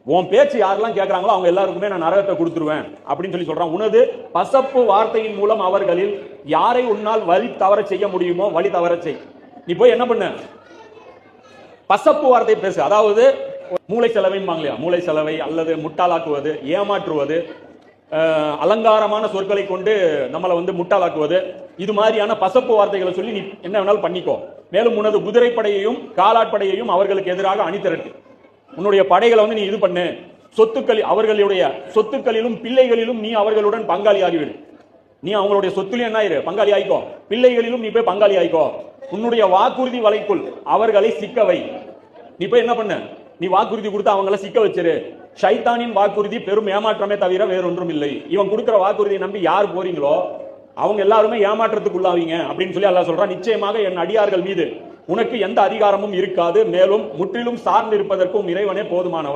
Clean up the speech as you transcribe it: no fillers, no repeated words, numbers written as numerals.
உன் பேச்சு யாரெல்லாம் கேட்கறாங்களோ அவங்க எல்லாருக்குமே நான் நரகத்தை கொடுத்துருவேன் அப்படின்னு சொல்லி சொல்றான். உனது பசப்பு வார்த்தையின் மூலம் அவர்களில் யாரை உன்னால் வழி தவற செய்ய முடியுமோ வழி தவற செய். நீ போய் என்ன பண்ண, பசப்பு வார்த்தை பேசு. அதாவது மூளை செலவைம்பாங்க, மூளை செலவை அல்லது முட்டாளாக்குவது, ஏமாற்றுவது, அலங்காரமான சொற்களை கொண்டு நம்மளை முட்டாளாக்குவது, இது மாதிரியான பசப்பு வார்த்தைகளை சொல்லி நீ என்ன வேணாலும் பண்ணிக்கோ. மேலும் உனது குதிரைப்படையையும் காலாட்படையையும் அவர்களுக்கு எதிராக அணிதிரட்டு. உன்னுடைய படைகளை நீ இது பண்ணு. சொத்துக்கள், அவர்களுடைய சொத்துக்களிலும் பிள்ளைகளிலும் நீ அவர்களுடன் பங்காளி ஆகிவிடு. நீ அவங்களுடைய சொத்துலையும் என்ன ஆயிரு, பங்காளி ஆயிக்கோ. பிள்ளைகளிலும் நீ போய் பங்காளி ஆயிக்கோ. உன்னுடைய வாக்குறுதி வலைக்குள் அவர்களை சிக்க வை. நீ போய் என்ன பண்ண, நீ வாக்குறுதி கொடுத்து அவங்களை சிக்க வச்சிரு. ஷைத்தானின் வாக்குறுதி பெரும் ஏமாற்றமே தவிர வேறொன்றும் இல்லை. இவன் கொடுக்கிற வாக்குறுதியை நம்பி யார் போறீங்களோ அவங்க எல்லாருமே ஏமாற்றத்துக்குள்ளாவீங்க அப்படின்னு சொல்லி அல்லாஹ் சொல்றான். நிச்சயமாக என் அடியார்கள் மீது உனக்கு எந்த அதிகாரமும் இருக்காது, மேலும் முற்றிலும் சார்ந்து இருப்பதற்கும் இறைவனே போதுமானவர்.